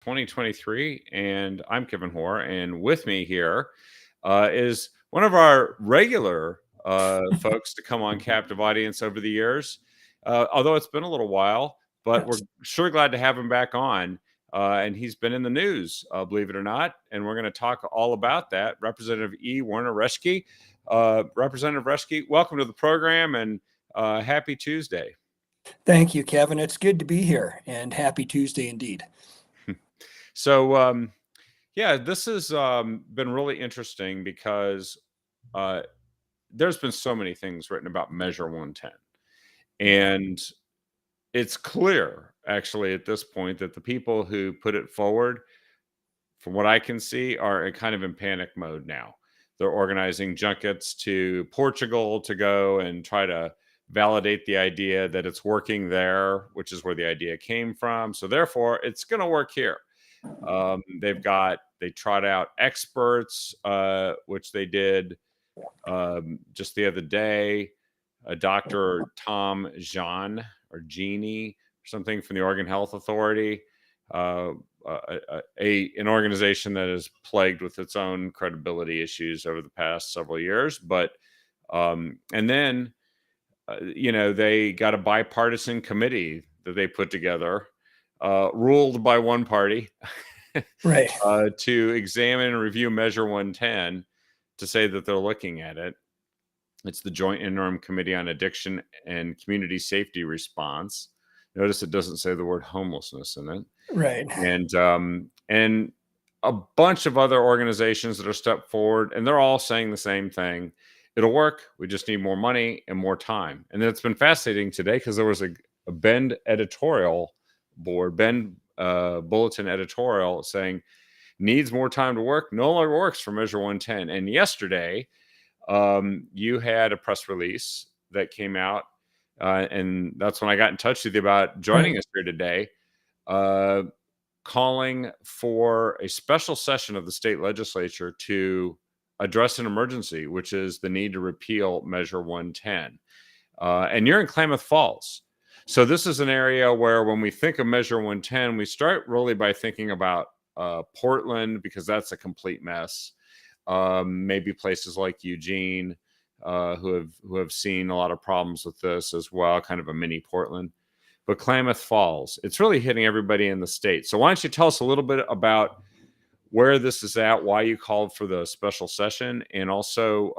2023, and I'm Kevin Hoare, and with me here is one of our regular folks to come on Captive Audience over the years. Although it's been a little while, but we're Yes. sure glad to have him back on. And he's been in the news, believe it or not, and we're going to talk all about that. Representative E. Werner Reschke. Representative Reschke, welcome to the program, and happy Tuesday. Thank you, Kevin. It's good to be here, and happy Tuesday indeed. So, yeah, this has been really interesting because uh, there's been so many things written about Measure 110. Yeah. And it's clear, actually, at this point, that the people who put it forward, from what I can see, are kind of in panic mode now. They're organizing junkets to Portugal to go and try to validate the idea that it's working there, which is where the idea came from. So, therefore, it's going to work here. They trot out experts, which they did just the other day. Dr. Tom Jean or Genie or something from the Oregon Health Authority, an organization that is plagued with its own credibility issues over the past several years. But and then they got a bipartisan committee that they put together, ruled by one party. Right. To examine and review Measure 110 to say that they're looking at it. It's the Joint Interim Committee on Addiction and Community Safety Response. Notice it doesn't say the word homelessness in it. Right. And a bunch of other organizations that are stepped forward, and they're all saying the same thing. It'll work. We just need more money and more time. And it's been fascinating today because there was a Bend editorial board, Bend bulletin editorial saying needs more time to work, no longer works for Measure 110. And yesterday, you had a press release that came out, and that's when I got in touch with you about joining us here today, calling for a special session of the state legislature to address an emergency, which is the need to repeal Measure 110. And you're in Klamath Falls. So this is an area where when we think of Measure 110, we start really by thinking about Portland, because that's a complete mess. Maybe places like Eugene, who have seen a lot of problems with this as well, kind of a mini Portland. But Klamath Falls, it's really hitting everybody in the state. So why don't you tell us a little bit about where this is at, why you called for the special session, and also,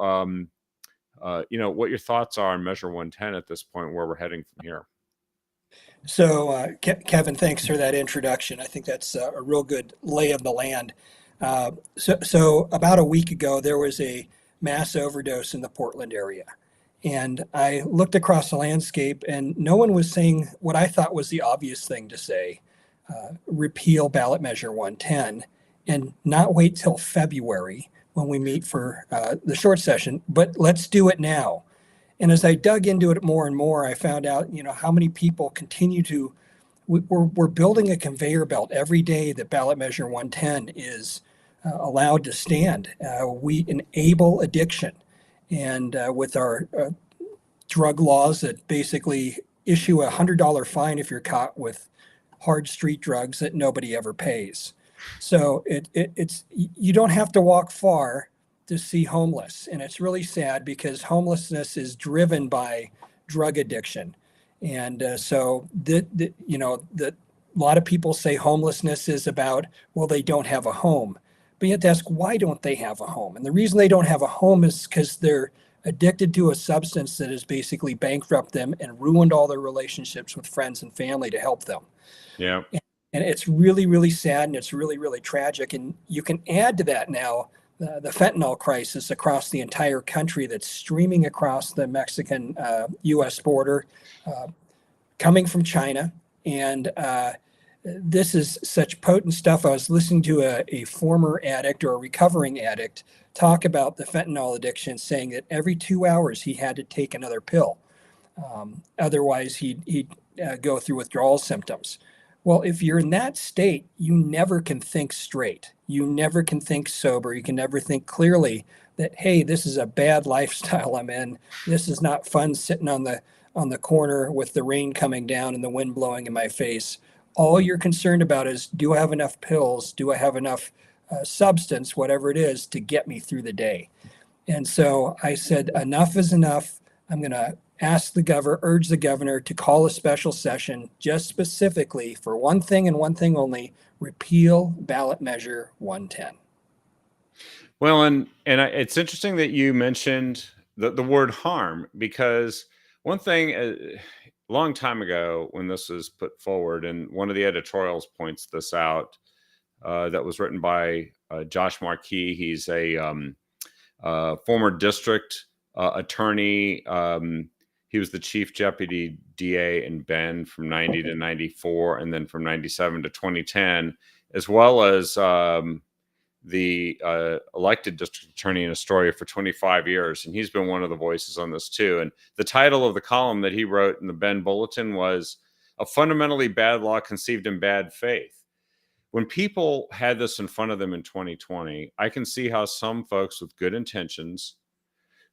what your thoughts are on Measure 110 at this point, where we're heading from here. So, Kevin, thanks for that introduction. I think that's a real good lay of the land. So about a week ago, there was a mass overdose in the Portland area. And I looked across the landscape, and no one was saying what I thought was the obvious thing to say: repeal ballot measure 110 and not wait till February when we meet for the short session, but let's do it now. And as I dug into it more and more, I found out, how many people continue to, we're building a conveyor belt every day that ballot measure 110 is allowed to stand. We enable addiction. And with our drug laws that basically issue a $100 fine if you're caught with hard street drugs that nobody ever pays. So it's you don't have to walk far to see homeless. And it's really sad because homelessness is driven by drug addiction. And so a lot of people say homelessness is about, well, they don't have a home. But you have to ask, why don't they have a home? And the reason they don't have a home is because they're addicted to a substance that has basically bankrupted them and ruined all their relationships with friends and family to help them. Yeah. And it's really, really sad, and it's really, really tragic. And you can add to that now the fentanyl crisis across the entire country that's streaming across the Mexican U.S. border, coming from China. And this is such potent stuff. I was listening to a former addict or a recovering addict talk about the fentanyl addiction, saying that every 2 hours he had to take another pill. Otherwise, he'd go through withdrawal symptoms. Well, if you're in that state, you never can think straight. You never can think sober. You can never think clearly that, hey, this is a bad lifestyle I'm in. This is not fun sitting on the corner with the rain coming down and the wind blowing in my face, All you're concerned about is, do I have enough pills? Do I have enough substance, whatever it is, to get me through the day? And so I said, enough is enough. I'm going to urge the governor to call a special session just specifically for one thing and one thing only: repeal ballot measure 110. Well, it's interesting that you mentioned the word harm, because one thing a long time ago when this was put forward, and one of the editorials points this out, that was written by Josh Markey. He's a former district attorney. He was the chief deputy DA in Bend from 90 to 94, and then from 97 to 2010, as well as the elected district attorney in Astoria for 25 years. And he's been one of the voices on this too. And the title of the column that he wrote in the Bend Bulletin was "A Fundamentally Bad Law Conceived in Bad Faith." When people had this in front of them in 2020, I can see how some folks with good intentions,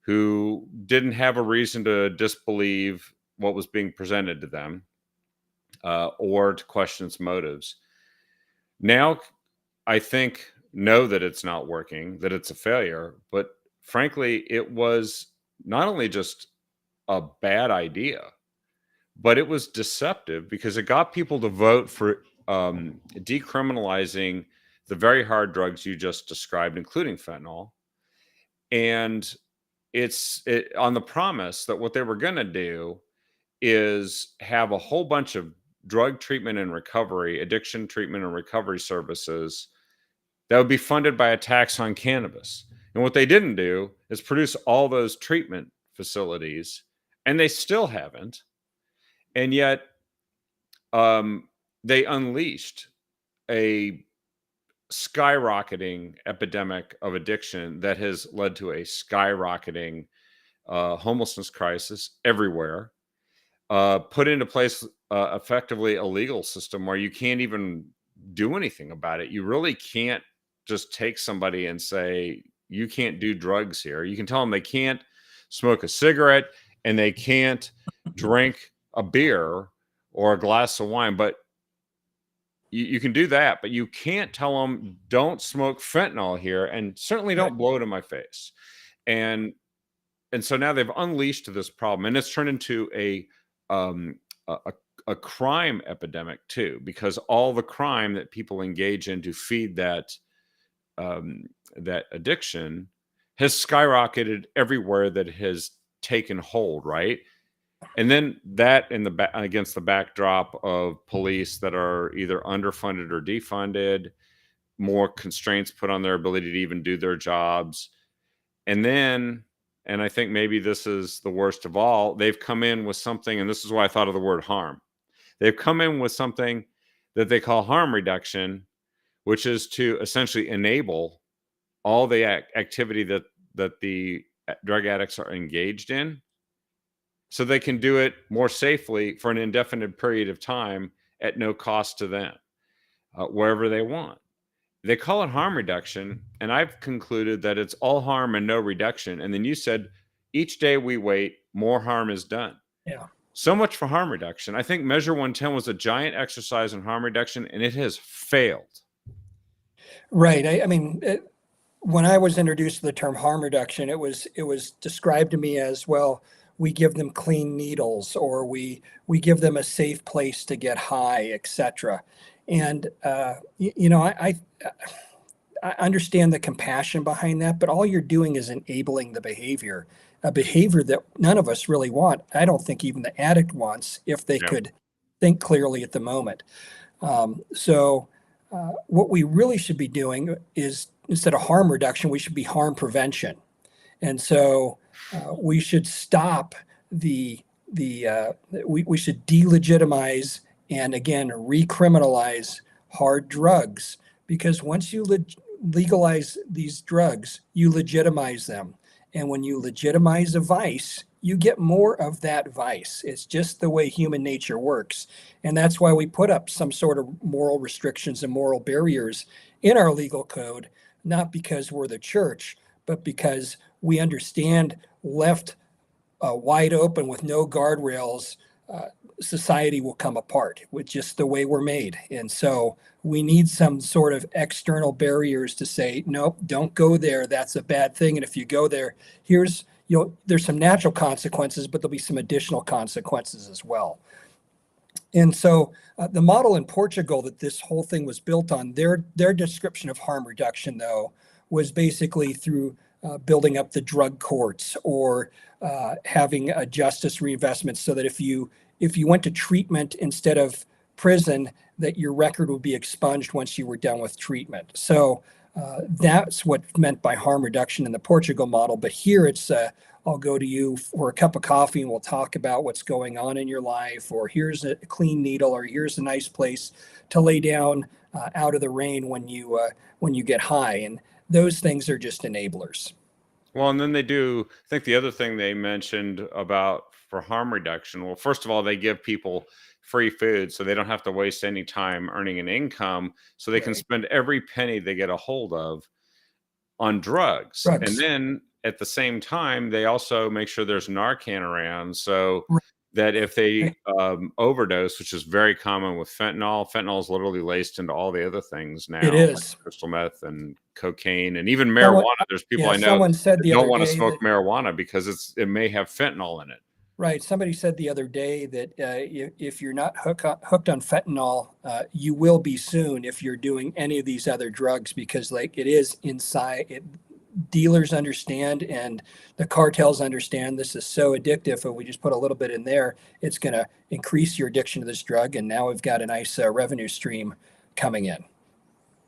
who didn't have a reason to disbelieve what was being presented to them, or to question its motives, now I think know that it's not working, that it's a failure. But frankly, it was not only just a bad idea, but it was deceptive, because it got people to vote for decriminalizing the very hard drugs you just described, including fentanyl. And on the promise that what they were going to do is have a whole bunch of drug treatment and recovery, addiction treatment and recovery services that would be funded by a tax on cannabis. And what they didn't do is produce all those treatment facilities, and they still haven't. And yet, they unleashed a skyrocketing epidemic of addiction that has led to a skyrocketing homelessness crisis everywhere. Put into place effectively a legal system where you can't even do anything about it. You really can't just take somebody and say, you can't do drugs here. You can tell them they can't smoke a cigarette and they can't drink a beer or a glass of wine, but you can do that. But you can't tell them, don't smoke fentanyl here, and certainly don't blow it in my face. And so now they've unleashed this problem, and it's turned into a crime epidemic too, because all the crime that people engage in to feed that addiction has skyrocketed everywhere that has taken hold, right? And then that against the backdrop of police that are either underfunded or defunded, more constraints put on their ability to even do their jobs. And then, and I think maybe this is the worst of all, they've come in with something, and this is why I thought of the word harm. They've come in with something that they call harm reduction, which is to essentially enable all the activity that the drug addicts are engaged in, so they can do it more safely for an indefinite period of time at no cost to them, wherever they want. They call it harm reduction, and I've concluded that it's all harm and no reduction. And then you said, each day we wait, more harm is done. Yeah. So much for harm reduction. I think Measure 110 was a giant exercise in harm reduction, and it has failed. Right. When I was introduced to the term harm reduction, it was described to me as, well, we give them clean needles, or we give them a safe place to get high, etc. And I understand the compassion behind that, but all you're doing is enabling the behavior, a behavior that none of us really want. I don't think even the addict wants, if they could think clearly at the moment. So what we really should be doing is, instead of harm reduction, we should be harm prevention. And so we should stop we should delegitimize and, again, recriminalize hard drugs, because once you legalize these drugs, you legitimize them. And when you legitimize a vice, you get more of that vice. It's just the way human nature works. And that's why we put up some sort of moral restrictions and moral barriers in our legal code, not because we're the church, but because we understand, left wide open with no guardrails, society will come apart with just the way we're made. And so we need some sort of external barriers to say, nope, don't go there. That's a bad thing. And if you go there, there's some natural consequences, but there'll be some additional consequences as well. And so the model in Portugal that this whole thing was built on, their description of harm reduction, though, was basically through building up the drug courts or having a justice reinvestment, so that if you went to treatment instead of prison, that your record would be expunged once you were done with treatment. So that's what meant by harm reduction in the Portugal model. But here it's I'll go to you for a cup of coffee and we'll talk about what's going on in your life, or here's a clean needle, or here's a nice place to lay down out of the rain when you get high. And those things are just enablers. Well, and then they do, I think the other thing they mentioned about for harm reduction, well, first of all, they give people free food so they don't have to waste any time earning an income, so they can Right. spend every penny they get a hold of on drugs. And Drugs. then at the same time, they also make sure there's Narcan around, so Right. that if they overdose, which is very common with fentanyl is literally laced into all the other things It now, like is. crystal meth and cocaine and even Someone, marijuana. There's people yeah, I know someone said that the don't other want to day smoke that, marijuana because it may have fentanyl in it. right, somebody said the other day that if you're not hooked on fentanyl, you will be soon if you're doing any of these other drugs, because like it is inside it. Dealers understand and the cartels understand this is so addictive. If we just put a little bit in there, it's going to increase your addiction to this drug. And now we've got a nice revenue stream coming in.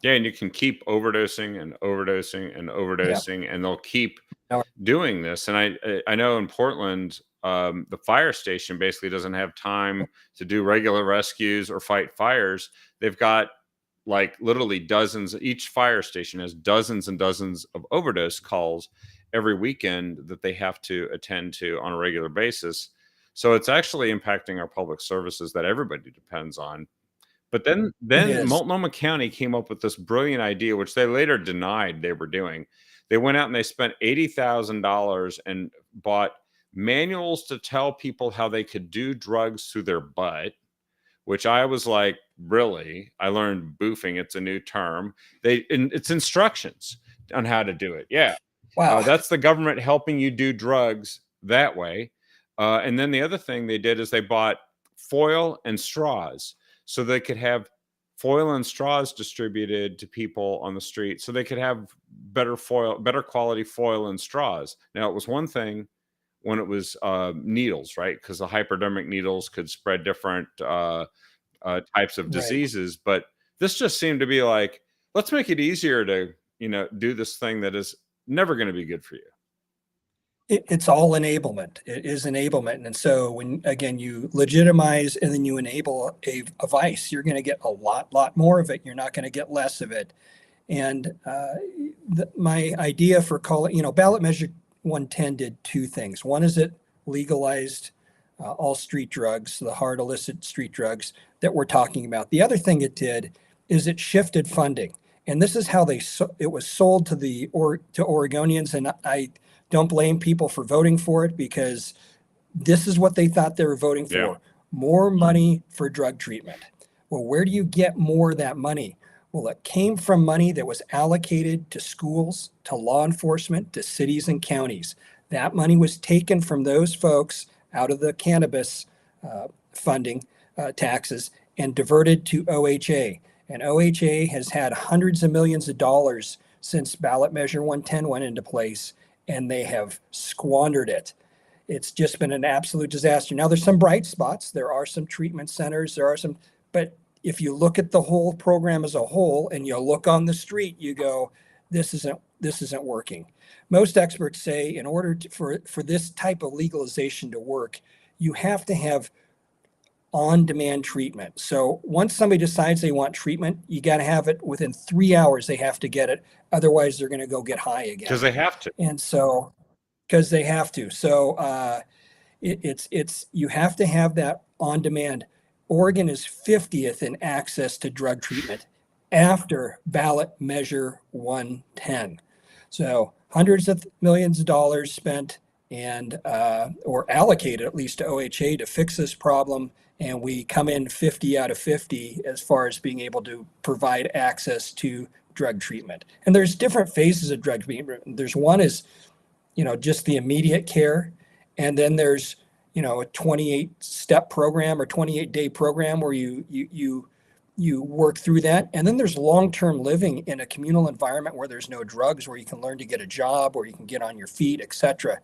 Yeah, and you can keep overdosing and overdosing and Yeah. overdosing, and they'll keep No, doing this. And I know in Portland, the fire station basically doesn't have time to do regular rescues or fight fires. They've got like literally dozens. Each fire station has dozens and dozens of overdose calls every weekend that they have to attend to on a regular basis. So it's actually impacting our public services that everybody depends on. But then it then is. Multnomah County came up with this brilliant idea, which they later denied they were doing. They went out and they spent $80,000 and bought manuals to tell people how they could do drugs through their butt, which I was like, really? I learned boofing. It's a new term. It's instructions on how to do it. Yeah. Wow. That's the government helping you do drugs that way. And then the other thing they did is they bought foil and straws so they could have foil and straws distributed to people on the street so they could have better quality foil and straws. Now, it was one thing when it was needles, right? Because the hypodermic needles could spread different types of Right. diseases. But this just seemed to be like, let's make it easier to, do this thing that is never going to be good for you. It's all enablement. It is enablement. And so when, again, you legitimize and then you enable a vice, you're going to get a lot more of it. You're not going to get less of it. And my idea for calling, ballot measure 110 did two things. One is it legalized all street drugs, the hard illicit street drugs that we're talking about. The other thing it did is it shifted funding. And this is how it was sold to to Oregonians. And I don't blame people for voting for it, because this is what they thought they were voting for. Yeah. More money for drug treatment. Well, where do you get more of that money? Well, it came from money that was allocated to schools, to law enforcement, to cities and counties. That money was taken from those folks out of the cannabis funding taxes and diverted to OHA. And OHA has had hundreds of millions of dollars since ballot measure 110 went into place, and they have squandered it. It's just been an absolute disaster. Now, there's some bright spots. There are some treatment centers. But if you look at the whole program as a whole and you look on the street, you go, this isn't working. Most experts say in order for this type of legalization to work, you have to have on-demand treatment. So once somebody decides they want treatment, you got to have it within 3 hours. They have to get it. Otherwise, they're going to go get high again. Because they have to. And so, because they have to. So it's you have to have that on demand. Oregon is 50th in access to drug treatment after ballot measure 110. So hundreds of millions of dollars spent and or allocated at least to OHA to fix this problem. and we come in 50 out of 50 as far as being able to provide access to drug treatment. And there's different phases of drug treatment. There's one is, just the immediate care. And then there's, a 28-step program or 28-day program where you work through that. And then there's long-term living in a communal environment where there's no drugs, where you can learn to get a job, where you can get on your feet, etc.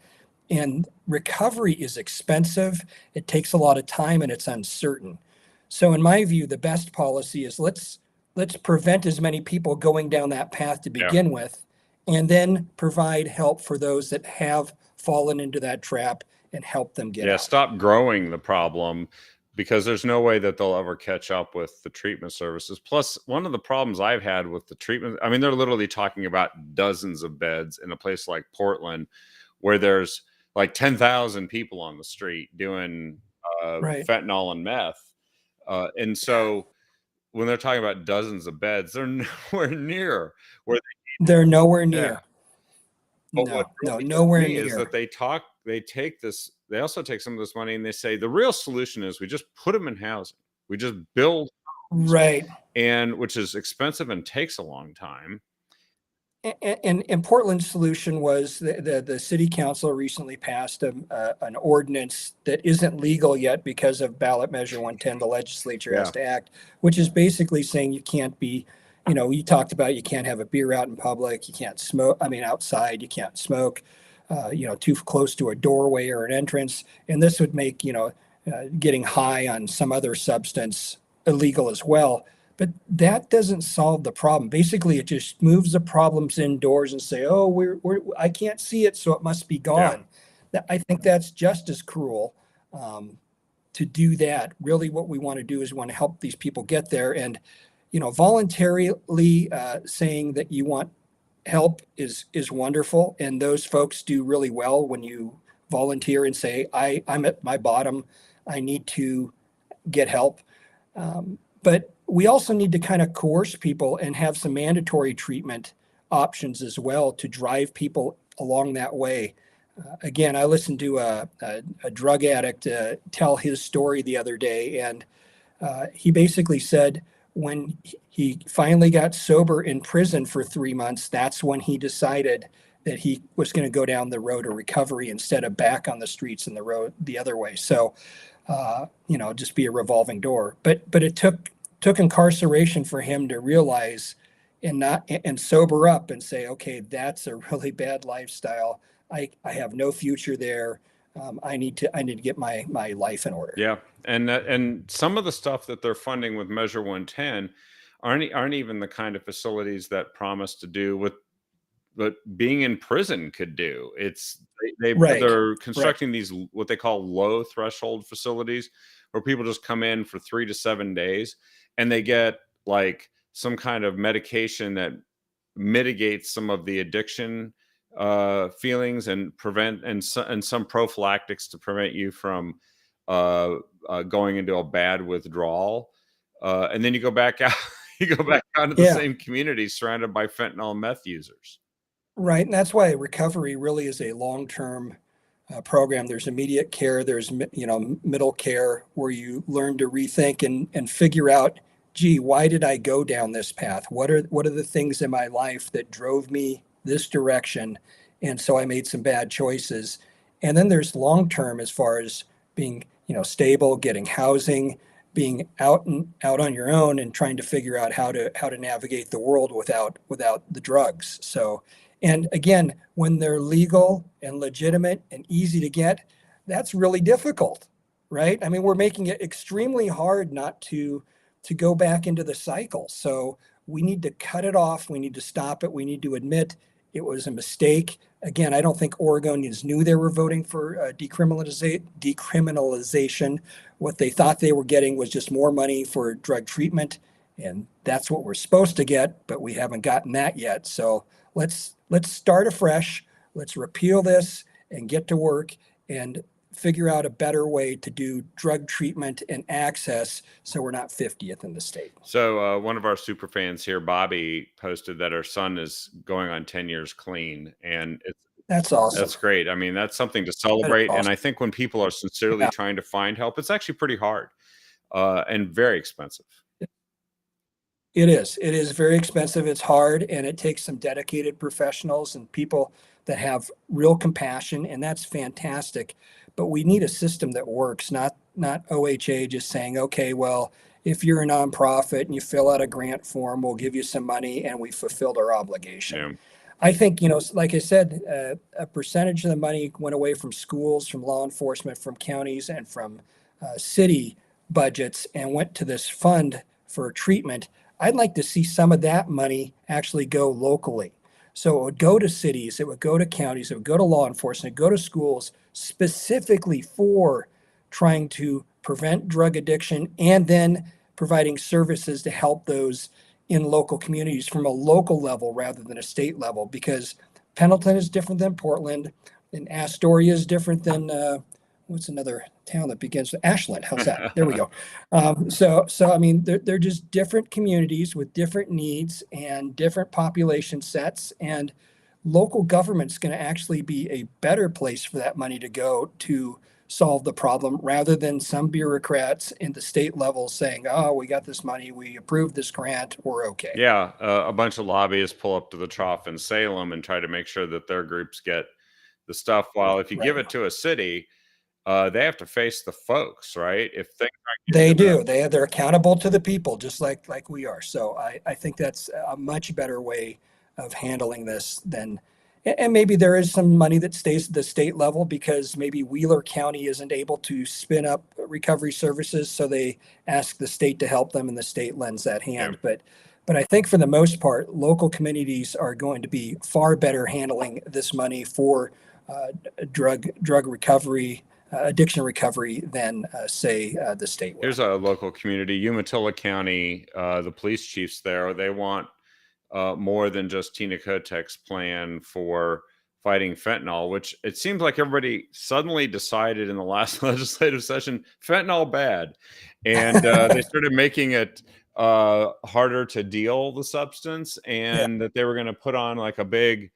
And recovery is expensive. It takes a lot of time and it's uncertain. So in my view, the best policy is let's prevent as many people going down that path to Yeah. begin with, and then provide help for those that have fallen into that trap and help them get out. Stop growing the problem, because there's no way that they'll ever catch up with the treatment services. Plus, one of the problems I've had with the treatment, I mean, they're literally talking about dozens of beds in a place like Portland, where there's like 10,000 people on the street doing Right. fentanyl and meth. And so when they're talking about dozens of beds, they're nowhere near where They're nowhere they, yeah. near. But what No, really gets nowhere me is that near. they take this, they also take some of this money and they say the real solution is we just put them in housing. We just build homes, Right. and which is expensive and takes a long time. And Portland's solution was the city council recently passed an ordinance that isn't legal yet because of ballot measure 110. The legislature has Yeah. to act, which is basically saying you can't be, you talked about you can't have a beer out in public, you can't smoke, I mean, outside, you can't smoke, too close to a doorway or an entrance. And this would make, getting high on some other substance illegal as well. But that doesn't solve the problem. Basically, it just moves the problems indoors and say, "Oh, I can't see it, so it must be Yeah. gone." I think that's just as cruel to do that. Really, what we want to do is we want to help these people get there, and voluntarily saying that you want help is wonderful, and those folks do really well when you volunteer and say, I'm at my bottom, I need to get help. But we also need to kind of coerce people and have some mandatory treatment options as well to drive people along that way. Again, I listened to a drug addict tell his story the other day, and he basically said when he finally got sober in prison for 3 months, that's when he decided that he was going to go down the road of recovery instead of back on the streets and the road the other way. So, just be a revolving door. But it took incarceration for him to realize and sober up and say, okay, that's a really bad lifestyle. I have no future there. I need to get my life in order. Yeah. And some of the stuff that they're funding with Measure 110 aren't even the kind of facilities that promise to do what being in prison could do. It's Right. they're constructing these what they call low threshold facilities, where people just come in for 3 to 7 days and they get like some kind of medication that mitigates some of the addiction feelings and and some prophylactics to prevent you from going into a bad withdrawal, and then you go back out. You go back out into the Yeah. same community surrounded by fentanyl and meth users. Right. And that's why recovery really is a long-term program. There's immediate care, there's middle care, where you learn to rethink and figure out, gee, why did I go down this path? What are the things in my life that drove me this direction? And so I made some bad choices. And then there's long-term, as far as being, stable, getting housing, being out on your own and trying to figure out how to navigate the world without the drugs. So, and again, when they're legal and legitimate and easy to get, that's really difficult, right? I mean, we're making it extremely hard not to go back into the cycle. So we need to cut it off. We need to stop it. We need to admit it was a mistake. Again, I don't think Oregonians knew they were voting for decriminalization. What they thought they were getting was just more money for drug treatment, and that's what we're supposed to get, but we haven't gotten that yet. So let's start afresh. Let's repeal this and get to work and figure out a better way to do drug treatment and access, so we're not 50th in the state. So one of our super fans here, Bobby, posted that her son is going on 10 years clean, and That's awesome. that's great. I mean, that's something to celebrate. And Awesome. I think when people are sincerely Yeah. trying to find help, it's actually pretty hard. and very expensive. It is. It is very expensive. It's hard, and it takes some dedicated professionals and people that have real compassion, and that's fantastic. But we need a system that works, not OHA just saying, okay, well, if you're a nonprofit and you fill out a grant form, we'll give you some money and we fulfilled our obligation. Yeah. I think, like I said, a percentage of the money went away from schools, from law enforcement, from counties, and from city budgets and went to this fund for treatment. I'd like to see some of that money actually go locally. So it would go to cities, it would go to counties, it would go to law enforcement, it would go to schools specifically for trying to prevent drug addiction and then providing services to help those in local communities from a local level rather than a state level, because Pendleton is different than Portland, and Astoria is different than what's another town that begins with Ashland? How's that? There we go. So I mean, they're just different communities with different needs and different population sets, and local government's going to actually be a better place for that money to go to solve the problem rather than some bureaucrats in the state level saying, oh, we got this money, we approved this grant, we're okay. Yeah, a bunch of lobbyists pull up to the trough in Salem and try to make sure that their groups get the stuff. While if you give it to a city, they have to face the folks, right? If things they do, they're accountable to the people, just like we are. So I think that's a much better way of handling this than. And maybe there is some money that stays at the state level because maybe Wheeler County isn't able to spin up recovery services, so they ask the state to help them, and the state lends that hand. Yeah. But I think for the most part, local communities are going to be far better handling this money for drug recovery, addiction recovery than say the state will. Here's a local community, Umatilla County. The police chiefs there, they want more than just Tina Kotek's plan for fighting fentanyl, which it seems like everybody suddenly decided in the last legislative session, fentanyl bad. And they started making it harder to deal the substance, and that they were going to put on like a big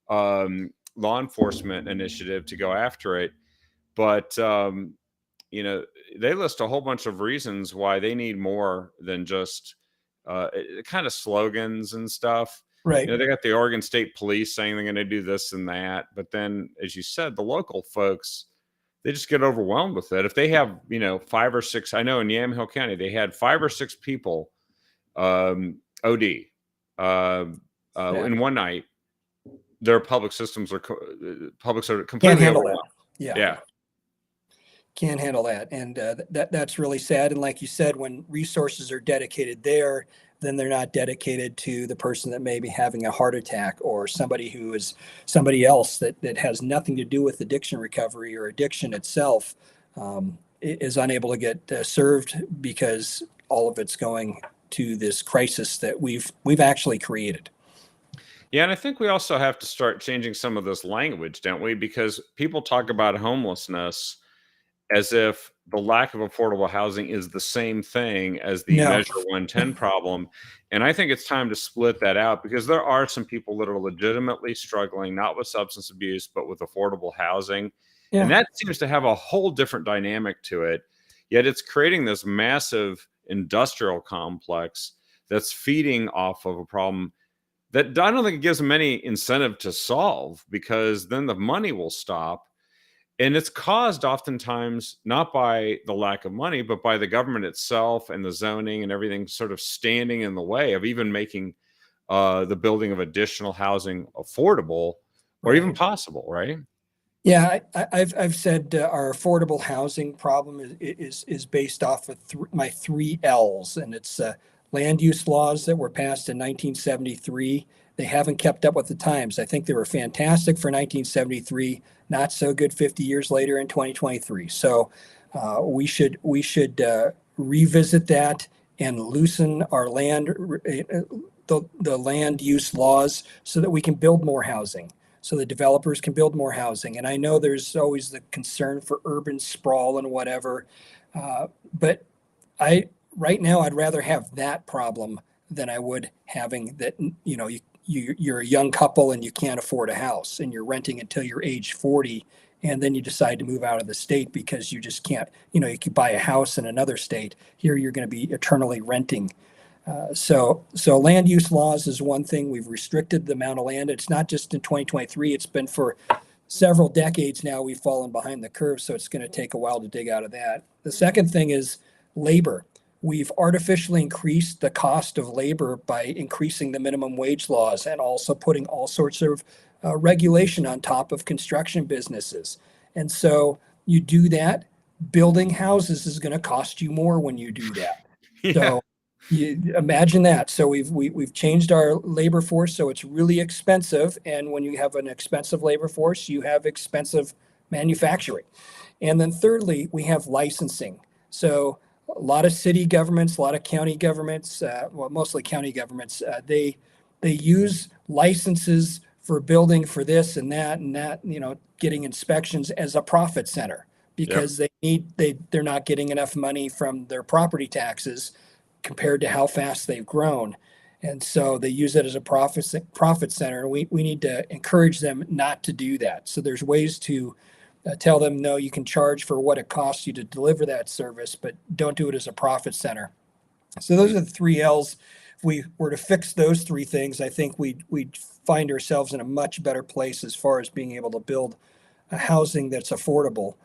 law enforcement initiative to go after it. But, they list a whole bunch of reasons why they need more than just kind of slogans and stuff. Right. They got the Oregon State Police saying they're going to do this and that. But then, as you said, the local folks, they just get overwhelmed with it. If they have, 5 or 6, I know in Yamhill County, they had 5 or 6 people OD in one night. Their public systems are completely can't handle overwhelmed. That. Yeah. Can't handle that. And that's really sad. And like you said, when resources are dedicated there, then they're not dedicated to the person that may be having a heart attack or somebody who is somebody else that has nothing to do with addiction recovery or addiction itself, is unable to get served because all of it's going to this crisis that we've actually created. Yeah, and I think we also have to start changing some of this language, don't we? Because people talk about homelessness as if the lack of affordable housing is the same thing as the Measure 110 problem. And I think it's time to split that out, because there are some people that are legitimately struggling, not with substance abuse, but with affordable housing. Yeah. And that seems to have a whole different dynamic to it. Yet it's creating this massive industrial complex that's feeding off of a problem that I don't think it gives them any incentive to solve, because then the money will stop. And it's caused oftentimes not by the lack of money, but by the government itself and the zoning and everything sort of standing in the way of even making the building of additional housing affordable or even possible, right? Yeah, I've said our affordable housing problem is based off of my 3 L's, and it's land use laws that were passed in 1973. They haven't kept up with the times. I think they were fantastic for 1973, not so good 50 years later in 2023. So we should revisit that and loosen our the land use laws so that we can build more housing, so the developers can build more housing. And I know there's always the concern for urban sprawl and whatever, but right now I'd rather have that problem than I would having that, you're a young couple and you can't afford a house and you're renting until you're age 40 and then you decide to move out of the state because you just can't, you could buy a house in another state. Here you're going to be eternally renting. So land use laws is one thing. We've restricted the amount of land. It's not just in 2023. It's been for several decades now. We've fallen behind the curve, so it's going to take a while to dig out of that. The second thing is labor. We've artificially increased the cost of labor by increasing the minimum wage laws and also putting all sorts of regulation on top of construction businesses. And so you do that, building houses is going to cost you more when you do that. Yeah. So you imagine that. So we've changed our labor force, so it's really expensive. And when you have an expensive labor force, you have expensive manufacturing. And then thirdly, we have licensing. So a lot of city governments, a lot of county governments, well, mostly county governments, they use licenses for building for this and that, getting inspections as a profit center Yep. because they're not getting enough money from their property taxes compared to how fast they've grown. And so they use it as a profit center. We need to encourage them not to do that. So there's ways to tell them, no, you can charge for what it costs you to deliver that service, but don't do it as a profit center. So those are the three L's. If we were to fix those three things, I think we'd find ourselves in a much better place as far as being able to build a housing that's affordable.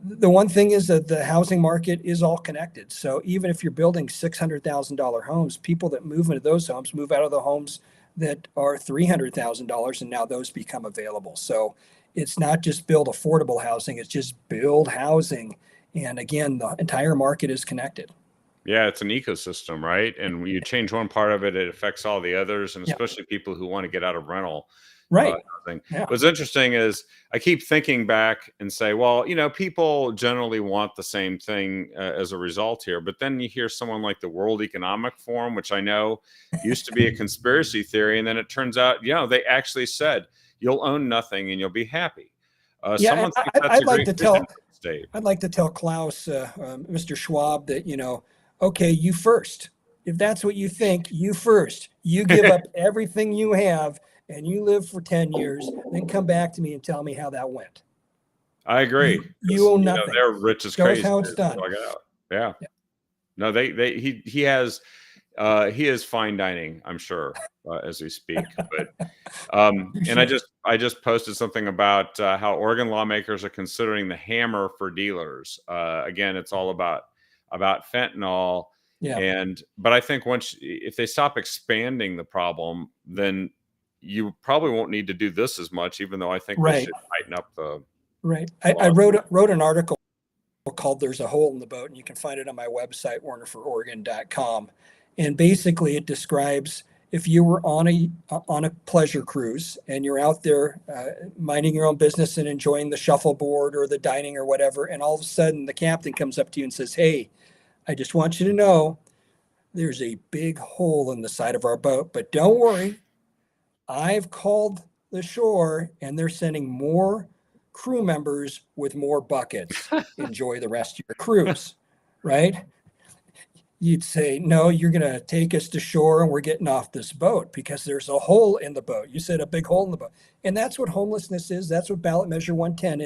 The one thing is that the housing market is all connected. So even if you're building $600,000 homes, people that move into those homes move out of the homes that are $300,000, and now those become available. So it's not just build affordable housing; it's just build housing. And again, the entire market is connected. Yeah, it's an ecosystem, right? And when you change one part of it, it affects all the others, and Yeah. especially people who want to get out of rental Right. housing. Yeah. What's interesting is I keep thinking back and say, well, people generally want the same thing as a result here. But then you hear someone like the World Economic Forum, which I know used to be a conspiracy theory, and then it turns out, they actually said you'll own nothing and you'll be happy. Yeah. And Someone thinks that's a I'd like great to vision tell for the state. I'd like to tell Klaus, Mr. Schwab, that, okay, you first. If that's what you think, you first. You give up everything you have and you live for 10 years, then come back to me and tell me how that went. I agree. You own nothing. They're rich as Show us crazy. how it's done. Yeah. Yeah. No, he has he is fine dining, I'm sure, as we speak. But and I just posted something about how Oregon lawmakers are considering the hammer for dealers. Again, it's all about fentanyl. Yeah. But I think if they stop expanding the problem, then you probably won't need to do this as much, even though I think they Right. should tighten up the Right. I wrote an article called "There's a Hole in the Boat," and you can find it on my website, warnerfororegon.com. And basically, it describes if you were on a pleasure cruise and you're out there minding your own business and enjoying the shuffleboard or the dining or whatever, and all of a sudden the captain comes up to you and says, "Hey, I just want you to know there's a big hole in the side of our boat, but don't worry, I've called the shore and they're sending more crew members with more buckets. Enjoy the rest of your cruise," right? You'd say, "No, you're going to take us to shore and we're getting off this boat because there's a hole in the boat." You said a big hole in the boat. And that's what homelessness is. That's what ballot measure 110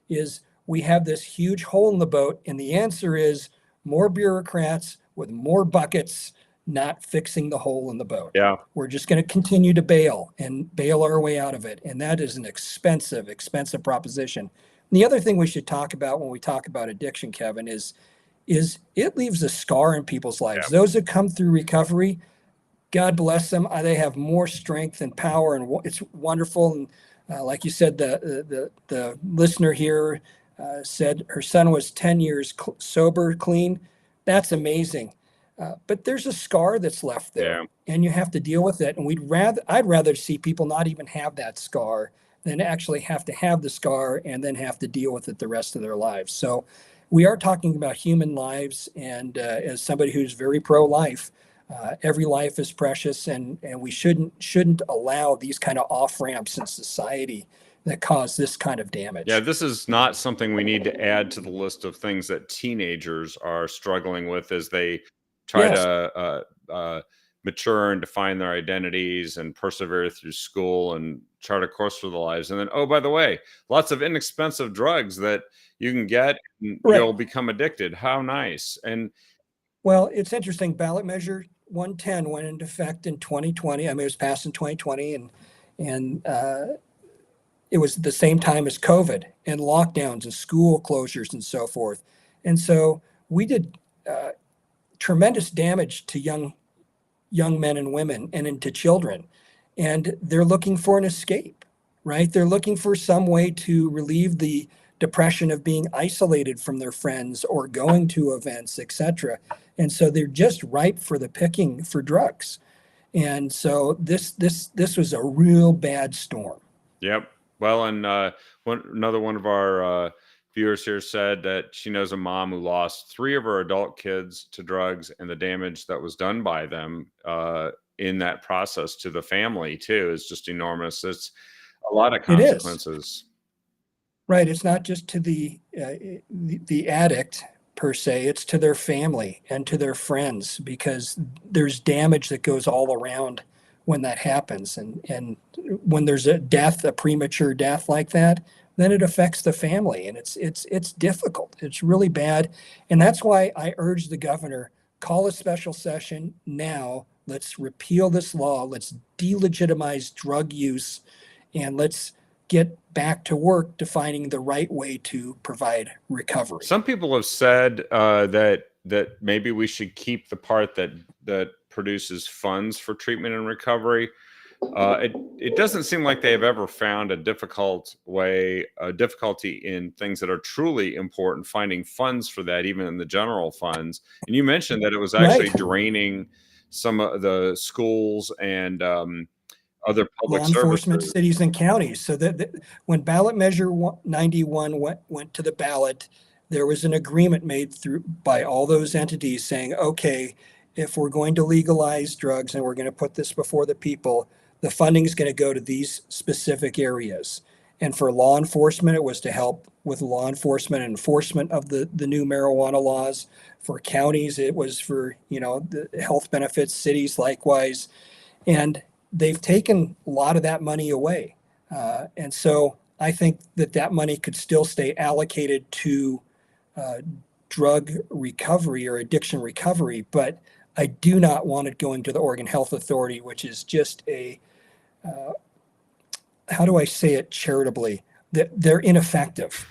is we have this huge hole in the boat. And the answer is more bureaucrats with more buckets not fixing the hole in the boat. Yeah. We're just going to continue to bail our way out of it. And that is an expensive, expensive proposition. And the other thing we should talk about when we talk about addiction, Kevin, is it leaves a scar in people's lives. Yeah. Those that come through recovery, God bless them. They have more strength and power, and it's wonderful. And like you said, the listener here said her son was 10 years sober, clean. That's amazing. But there's a scar that's left there, and you have to deal with it. And I'd rather see people not even have that scar than actually have to have the scar and then have to deal with it the rest of their lives. So we are talking about human lives, and as somebody who's very pro-life, every life is precious, and we shouldn't allow these kind of off-ramps in society that cause this kind of damage. Yeah, this is not something we need to add to the list of things that teenagers are struggling with as they try to mature and define their identities and persevere through school and chart a course for their lives. And then, oh, by the way, lots of inexpensive drugs that you can get and Right. you'll become addicted. How nice. And Well, it's interesting. Ballot measure 110 went into effect in 2020. I mean, it was passed in 2020, and it was at the same time as COVID and lockdowns and school closures and so forth. And so we did tremendous damage to young men and women and into children. And they're looking for an escape, right? They're looking for some way to relieve the depression of being isolated from their friends or going to events, etc. And so they're just ripe for the picking for drugs. And so this was a real bad storm. yep. Well, and another one of our viewers here said that she knows a mom who lost 3 of her adult kids to drugs, and the damage that was done by them in that process to the family too is just enormous. It's a lot of It is. consequences. Right. It's not just to the addict per se. It's to their family and to their friends because there's damage that goes all around when that happens. And when there's a death, a premature death like that, then it affects the family, and it's difficult. It's really bad, and that's why I urge the governor, call a special session now. Let's repeal this law. Let's delegitimize drug use, and let's get back to work defining the right way to provide recovery. Some people have said that maybe we should keep the part that produces funds for treatment and recovery. It doesn't seem like they have ever found a difficulty in things that are truly important, finding funds for that, even in the general funds. And you mentioned that it was actually Right. draining some of the schools and other public Law enforcement, services. cities, and counties. So that when ballot measure 91 went to the ballot, there was an agreement made through by all those entities saying, okay, if we're going to legalize drugs and we're going to put this before the people, the funding is going to go to these specific areas. And for law enforcement, it was to help with law enforcement and enforcement of the new marijuana laws. For counties, it was for, the health benefits, cities likewise. And they've taken a lot of that money away. And so I think that money could still stay allocated to uh, drug recovery or addiction recovery, but I do not want it going to the Oregon Health Authority, which is just how do I say it charitably? They're ineffective.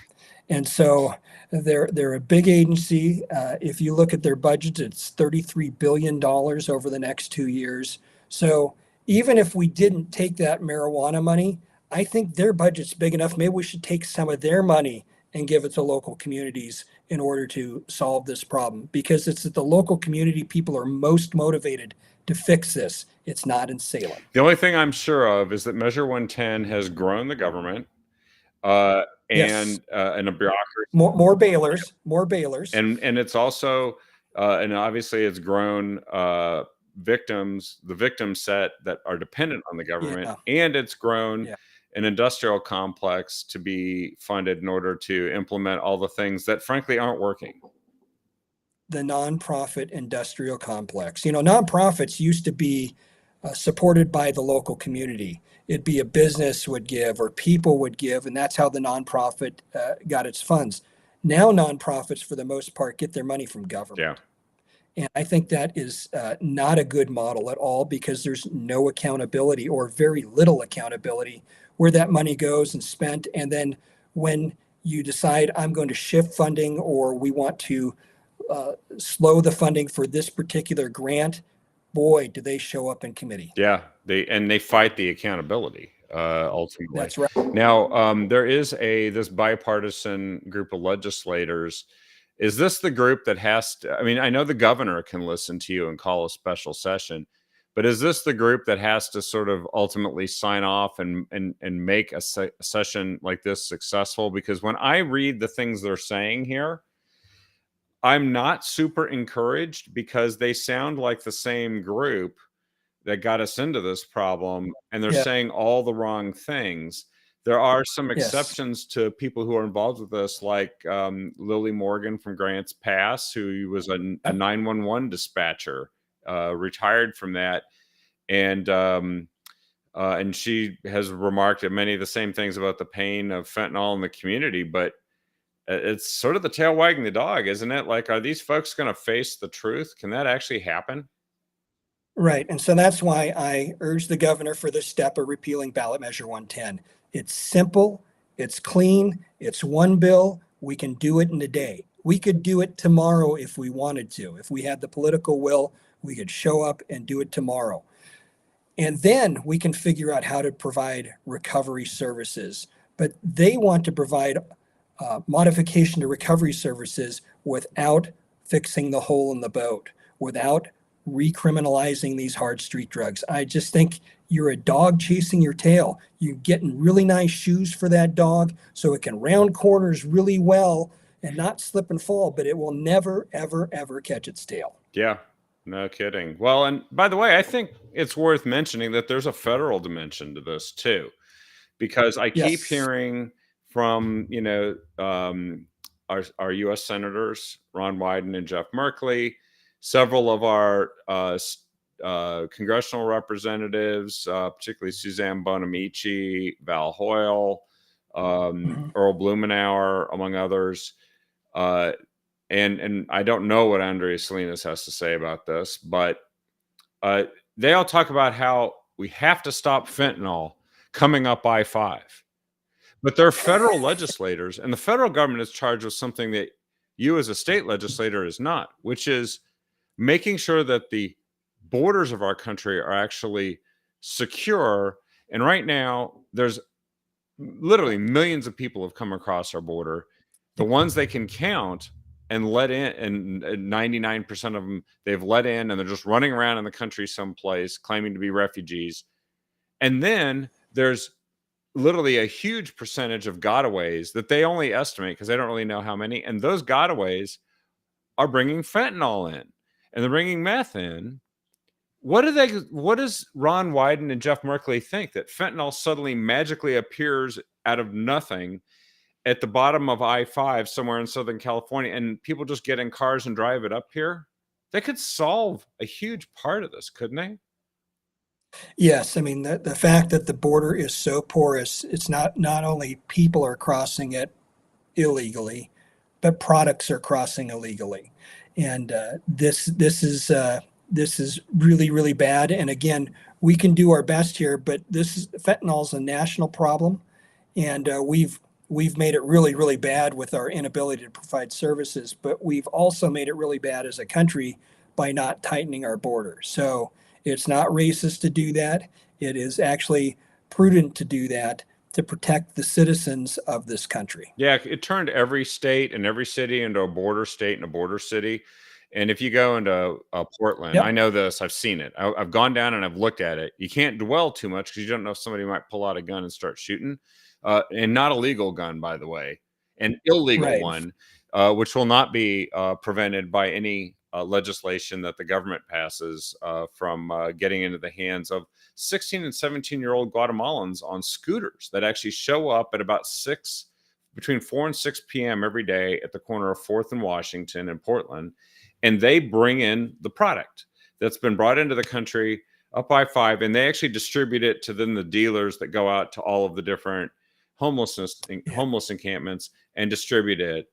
And so they're a big agency. If you look at their budget, it's $33 billion over the next 2 years. So even if we didn't take that marijuana money, I think their budget's big enough. Maybe we should take some of their money and give it to local communities in order to solve this problem, because it's at the local community people are most motivated to fix this. It's not in Salem. The only thing I'm sure of is that Measure 110 has grown the government Yes, and a bureaucracy, more bailers, more bailers. and it's also and obviously it's grown the victim set that are dependent on the government, Yeah, and it's grown yeah. an industrial complex to be funded in order to implement all the things that frankly aren't working. The nonprofit industrial complex. Nonprofits used to be supported by the local community. It'd be a business would give or people would give, and that's how the nonprofit got its funds. Now, nonprofits, for the most part, get their money from Yeah. government. And I think that is not a good model at all, because there's no accountability or very little accountability where that money goes and spent. And then when you decide I'm going to shift funding or we want to slow the funding for this particular grant, boy, do they show up in committee. Yeah, they fight the accountability ultimately. That's right. Now, there is this bipartisan group of legislators. Is this the group that has to? I mean, I know the governor can listen to you and call a special session, but is this the group that has to sort of ultimately sign off and make a session like this successful? Because when I read the things they're saying here, I'm not super encouraged because they sound like the same group that got us into this problem, and they're Yeah. saying all the wrong things. There are some Yes. exceptions to people who are involved with this, like Lily Morgan from Grants Pass, who was a 911 dispatcher retired from that, and she has remarked at many of the same things about the pain of fentanyl in the community. But it's sort of the tail wagging the dog, isn't it? Like, are these folks going to face the truth? Can that actually happen? Right. And so that's why I urge the governor for this step of repealing ballot measure 110. It's simple, it's clean, it's one bill. We can do it in a day. We could do it tomorrow if we wanted to. If we had the political will, we could show up and do it tomorrow. And then we can figure out how to provide recovery services. But they want to provide modification to recovery services without fixing the hole in the boat, without recriminalizing these hard street drugs. I just think you're a dog chasing your tail. You're getting really nice shoes for that dog so it can round corners really well and not slip and fall, but it will never, ever, ever catch its tail. Yeah, no kidding. Well, and by the way, I think it's worth mentioning that there's a federal dimension to this too, because I keep Yes. hearing from, our U.S. senators, Ron Wyden and Jeff Merkley, several of our congressional representatives, particularly Suzanne Bonamici, Val Hoyle, Mhm. Earl Blumenauer, among others. Uh, and I don't know what Andrea Salinas has to say about this, but uh, they all talk about how we have to stop fentanyl coming up I-5. But they're federal legislators, and the federal government is charged with something that you as a state legislator is not, which is making sure that the borders of our country are actually secure. And right now, there's literally millions of people have come across our border. The ones they can count and let in, and 99% of them they've let in, and they're just running around in the country someplace claiming to be refugees. And then there's literally a huge percentage of gotaways that they only estimate because they don't really know how many. And those gotaways are bringing fentanyl in, and they're bringing meth in. What does Ron Wyden and Jeff Merkley think, that fentanyl suddenly magically appears out of nothing at the bottom of I-5 somewhere in Southern California, and people just get in cars and drive it up here? They could solve a huge part of this, couldn't they? Yes, I mean the fact that the border is so porous, it's not only people are crossing it illegally, but products are crossing illegally, and this is really really bad. And again, we can do our best here, but this is fentanyl is a national problem, and we've made it really really bad with our inability to provide services. But we've also made it really bad as a country by not tightening our border. So it's not racist to do that. It is actually prudent to do that to protect the citizens of this country. Yeah, it turned every state and every city into a border state and a border city. And if you go into Portland, I Yep. know this, I've seen it. I've gone down and I've looked at it. You can't dwell too much because you don't know if somebody might pull out a gun and start shooting. And not a legal gun, by the way, an illegal Right. one, which will not be prevented by any legislation that the government passes from getting into the hands of 16 and 17-year-old Guatemalans on scooters that actually show up at about between 4 and 6 p.m. every day at the corner of 4th and Washington in Portland. And they bring in the product that's been brought into the country up I-5, and they actually distribute it to then the dealers that go out to all of the different Yeah. homeless encampments and distribute it.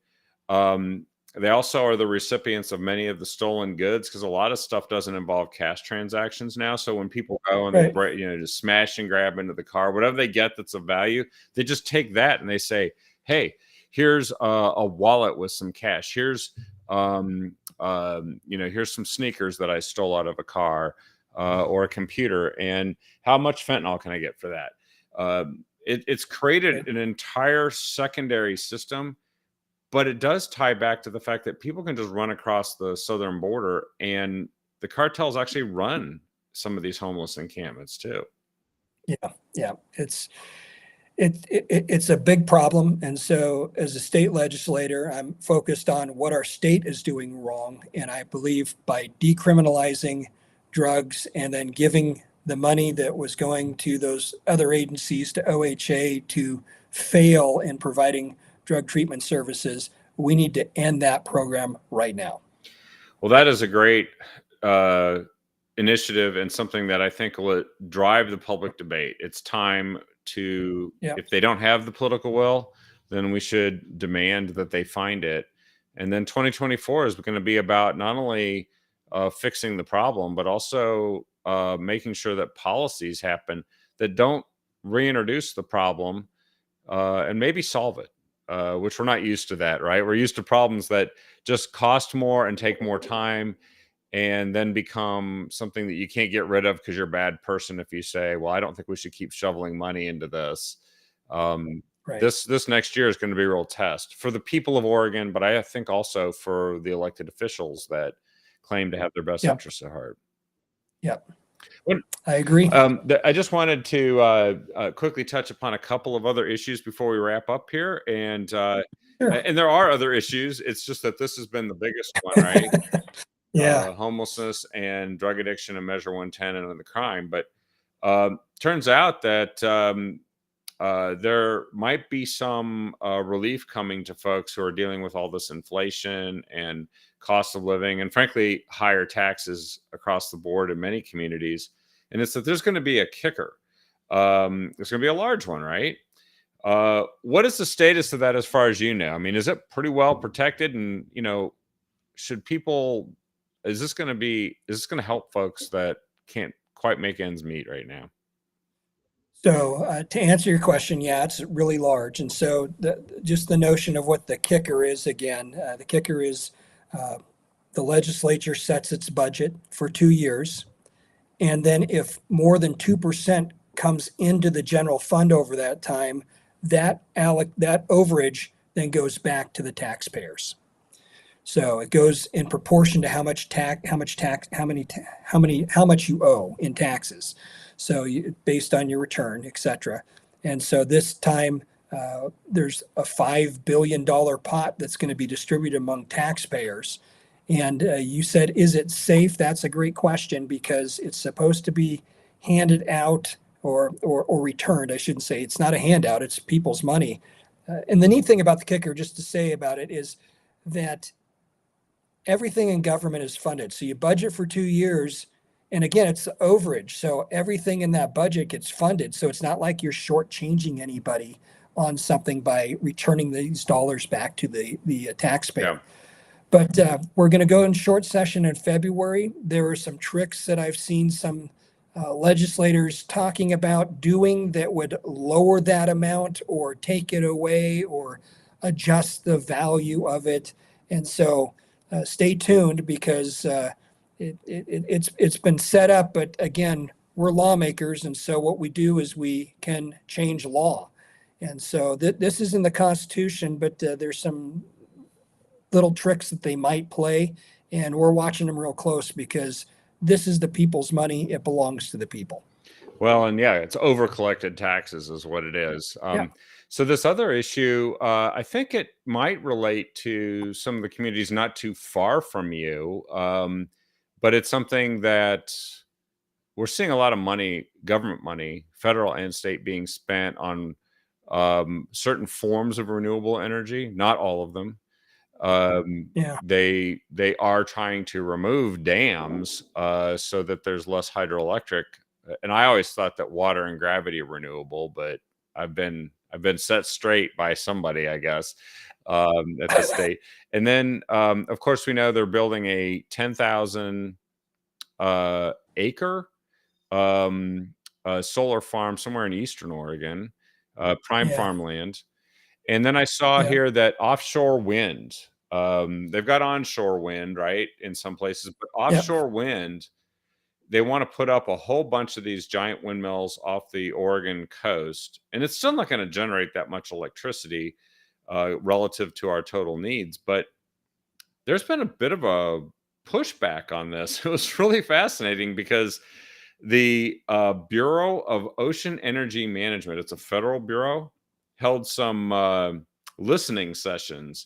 They also are the recipients of many of the stolen goods, because a lot of stuff doesn't involve cash transactions now. So when people go and they Right. break, just smash and grab into the car, whatever they get that's of value, they just take that and they say, "Hey, here's a wallet with some cash. Here's some sneakers that I stole out of a car, or a computer, and how much fentanyl can I get for that?" It's Yeah. created an entire secondary system, but it does tie back to the fact that people can just run across the southern border, and the cartels actually run some of these homeless encampments too. Yeah. Yeah. It's a big problem. And so as a state legislator, I'm focused on what our state is doing wrong. And I believe by decriminalizing drugs and then giving the money that was going to those other agencies, to OHA, to fail in providing drug treatment services, we need to end that program right now. Well, that is a great uh, initiative and something that I think will drive the public debate. It's time to, Yeah. if they don't have the political will, then we should demand that they find it. And then 2024 is going to be about not only fixing the problem, but also making sure that policies happen that don't reintroduce the problem and maybe solve it, which we're not used to that, right? We're used to problems that just cost more and take more time and then become something that you can't get rid of because you're a bad person if you say, well, I don't think we should keep shoveling money into this. Right. This next year is going to be a real test for the people of Oregon, but I think also for the elected officials that claim to have their best Yep. interests at heart. Yep. What- I agree. I just wanted to quickly touch upon a couple of other issues before we wrap up here, and Sure. there are other issues. It's just that this has been the biggest one, right? Yeah. Homelessness and drug addiction and Measure 110 and the crime. But turns out that there might be some relief coming to folks who are dealing with all this inflation and cost of living and, frankly, higher taxes across the board in many communities. And it's that there's going to be a kicker. There's going to be a large one, right? What is the status of that as far as you know? I mean, is it pretty well protected? And, should people, is this going to help folks that can't quite make ends meet right now? So to answer your question, yeah, it's really large. And so just the notion of what the kicker is again, the kicker is uh, the legislature sets its budget for 2 years. And then if more than 2% comes into the general fund over that time, that overage then goes back to the taxpayers. So it goes in proportion to how much you owe in taxes. So based on your return, et cetera. And so this time there's a $5 billion pot that's going to be distributed among taxpayers. And you said, is it safe? That's a great question because it's supposed to be handed out or returned. I shouldn't say it's not a handout, it's people's money. And the neat thing about the kicker, just to say about it, is that everything in government is funded. So you budget for 2 years, and again, it's the overage. So everything in that budget gets funded. So it's not like you're shortchanging anybody on something by returning these dollars back to the taxpayer. Yeah. But we're going to go in short session in February. There are some tricks that I've seen some legislators talking about doing that would lower that amount or take it away or adjust the value of it. And so stay tuned because it's been set up. But again, we're lawmakers, and so what we do is we can change law. And so this is in the Constitution, but there's some little tricks that they might play, and we're watching them real close because this is the people's money. It belongs to the people. Well, and yeah, it's over collected taxes is what it is. Yeah. So this other issue, I think it might relate to some of the communities not too far from you, but it's something that we're seeing a lot of money, government money, federal and state, being spent on certain forms of renewable energy, not all of them. Yeah. They are trying to remove dams so that there's less hydroelectric. And I always thought that water and gravity are renewable, but I've been set straight by somebody, I guess, at the state. And then, of course, we know they're building a 10,000 acre solar farm somewhere in Eastern Oregon, prime Yeah. farmland. And then I saw Yeah. here that offshore wind, they've got onshore wind, right, in some places, but Yep. offshore wind, they want to put up a whole bunch of these giant windmills off the Oregon coast. And it's still not going to generate that much electricity relative to our total needs. But there's been a bit of a pushback on this. It was really fascinating because the Bureau of Ocean Energy Management, it's a federal bureau, held some listening sessions.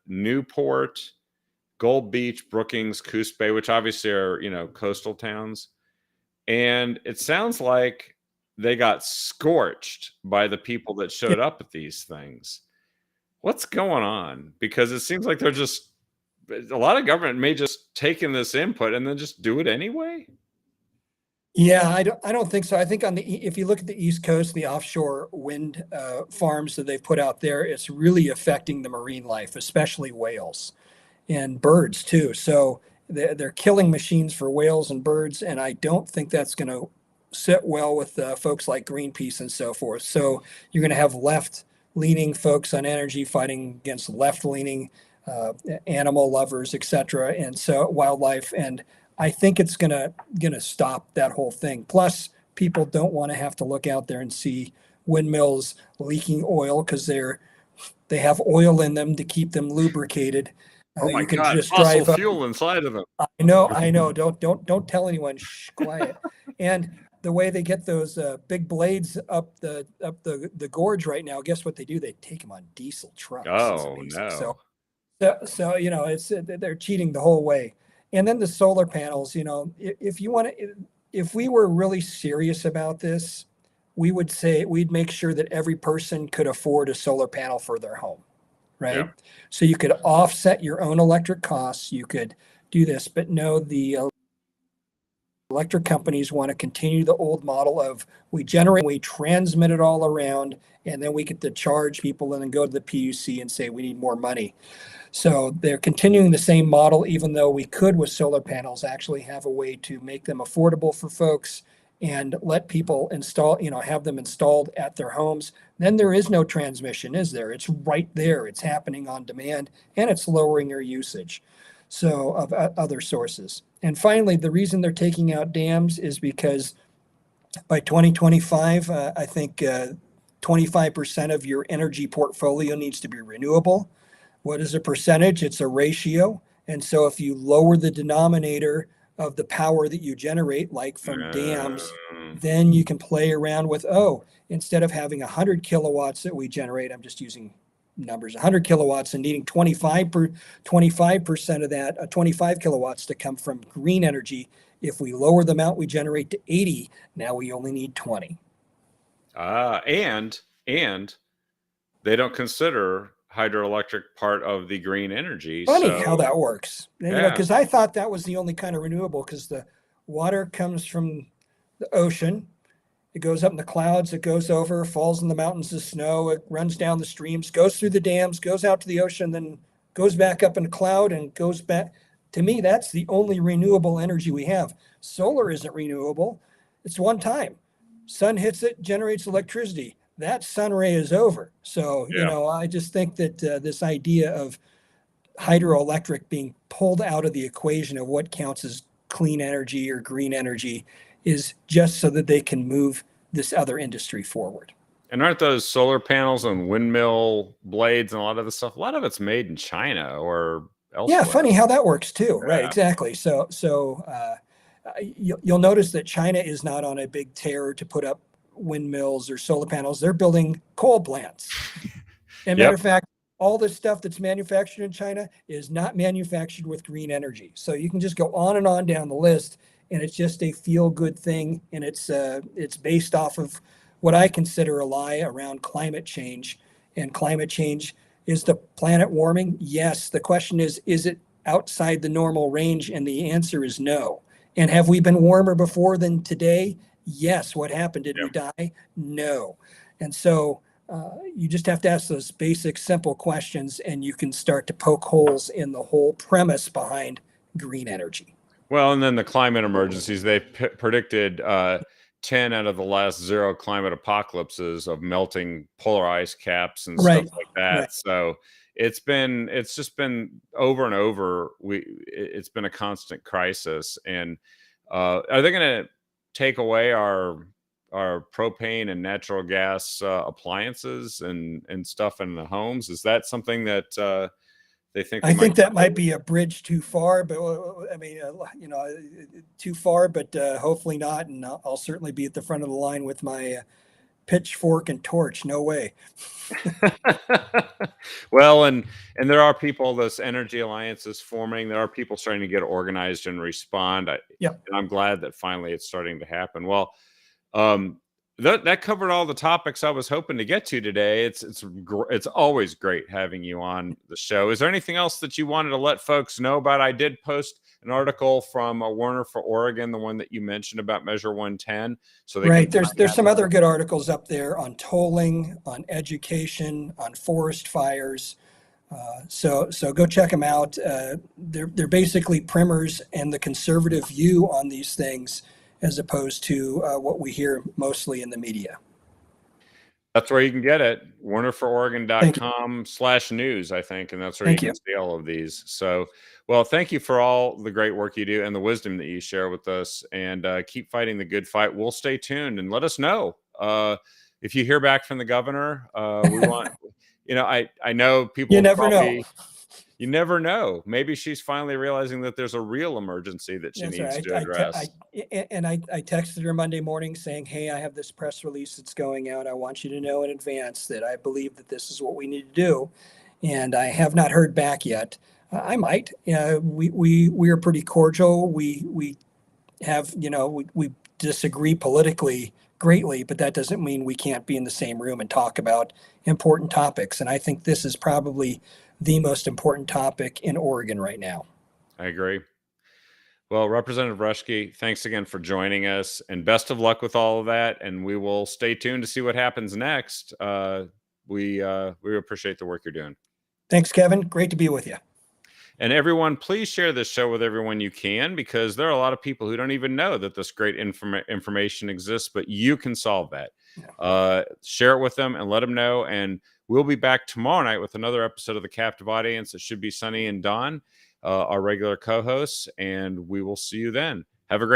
Newport, Gold Beach, Brookings, Coos Bay, which obviously are, coastal towns. And it sounds like they got scorched by the people that showed up at these things. What's going on? Because it seems like they're just but a lot of government may just take in this input and then just do it anyway. Yeah, I don't think so. I think if you look at the East Coast, the offshore wind farms that they've put out there, it's really affecting the marine life, especially whales and birds too. So they're killing machines for whales and birds, and I don't think that's going to sit well with folks like Greenpeace and so forth. So you're going to have left-leaning folks on energy fighting against left-leaning uh, animal lovers, etc., and so wildlife. And I think it's gonna stop that whole thing. Plus, people don't want to have to look out there and see windmills leaking oil because they have oil in them to keep them lubricated. Oh my You can God, just fossil drive up. fuel inside of them. I know. Don't tell anyone. Shh, quiet. And the way they get those big blades up the gorge right now, guess what they do? They take them on diesel trucks. It's Oh amazing. no. So it's they're cheating the whole way. And then the solar panels. If you want to, if we were really serious about this, we'd make sure that every person could afford a solar panel for their home, right? Yeah. So you could offset your own electric costs. You could do this, but no, the electric companies want to continue the old model of we generate, we transmit it all around, and then we get to charge people and then go to the PUC and say we need more money. So they're continuing the same model, even though we could, with solar panels, actually have a way to make them affordable for folks and let people install, have them installed at their homes. Then there is no transmission, is there? It's right there. It's happening on demand and it's lowering your usage. So of other sources. And finally, the reason they're taking out dams is because by 2025, I think 25% of your energy portfolio needs to be renewable. What is a percentage? It's a ratio. And so if you lower the denominator of the power that you generate, like from dams, Um, then you can play around with, instead of having 100 kilowatts that we generate, I'm just using numbers, 100 kilowatts and needing 25% of that, 25 kilowatts to come from green energy. If we lower the amount we generate to 80, now we only need 20. and they don't consider hydroelectric part of the green energy. Funny how So that works. yeah, Because I thought that was the only kind of renewable because the water comes from the ocean. It goes up in the clouds, it goes over, falls in the mountains as snow, it runs down the streams, goes through the dams, goes out to the ocean, then goes back up in a cloud and goes back. To me, that's the only renewable energy we have. Solar isn't renewable. It's one time. Sun hits it, generates electricity. That sun ray is over. So, yeah. I just think that this idea of hydroelectric being pulled out of the equation of what counts as clean energy or green energy is just so that they can move this other industry forward. And aren't those solar panels and windmill blades and a lot of the stuff? A lot of it's made in China or Yeah, elsewhere. funny how that works too. Right, Yeah. exactly. You'll notice that China is not on a big tear to put up windmills or solar panels. They're building coal plants. And matter Yep. of fact, all the stuff that's manufactured in China is not manufactured with green energy. So you can just go on and on down the list, and it's just a feel-good thing, and it's based off of what I consider a lie around climate change. And climate change, is the planet warming? Yes. The question is it outside the normal range? And the answer is no. And have we been warmer before than today? Yes. What happened? Did we Yep. die? No. And so you just have to ask those basic, simple questions, and you can start to poke holes in the whole premise behind green energy. Well, and then the climate emergencies, they predicted 10 out of the last zero climate apocalypses of melting polar ice caps and stuff Right, like right. that. So it's just been over and over. It's been a constant crisis. And are they going to take away our propane and natural gas appliances and stuff in the homes? Is that something that they think they I might think that get rid might of? be a bridge too far, but I mean, too far, but hopefully not. And I'll certainly be at the front of the line with my pitchfork and torch. No way. Well, and there are people, this energy alliance is forming. There are people starting to get organized and respond. Yep. And I'm glad that finally it's starting to happen. Well, um, That covered all the topics I was hoping to get to today. It's always great having you on the show. Is there anything else that you wanted to let folks know about? I did post an article from Warner for Oregon, the one that you mentioned about Measure 110, so they Right. can There's some other good articles up there on tolling, on education, on forest fires. So go check them out. They're basically primers and the conservative view on these things, as opposed to what we hear mostly in the media. That's where you can get it. Thank you. WarnerforOregon.com/news, I think. And that's where you Thank can you. see all of these. So, well, thank you for all the great work you do and the wisdom that you share with us. And keep fighting the good fight. We'll stay tuned and let us know if you hear back from the governor. We want, I know people You have never know. you never know. Maybe she's finally realizing that there's a real emergency that she That's needs right. to address. I texted her Monday morning saying, "Hey, I have this press release that's going out. I want you to know in advance that I believe that this is what we need to do." And I have not heard back yet. I might. We are pretty cordial. We have, we disagree politically greatly, but that doesn't mean we can't be in the same room and talk about important topics. And I think this is probably the most important topic in Oregon right now. I agree. Well, Representative Rushke, thanks again for joining us, and best of luck with all of that. And we will stay tuned to see what happens next. We appreciate the work you're doing. Thanks, Kevin. Great to be with you. And everyone, please share this show with everyone you can, because there are a lot of people who don't even know that this great information exists, but you can solve that. Share it with them and let them know. And we'll be back tomorrow night with another episode of The Captive Audience. It should be Sunny and Don, our regular co-hosts, and we will see you then. Have a great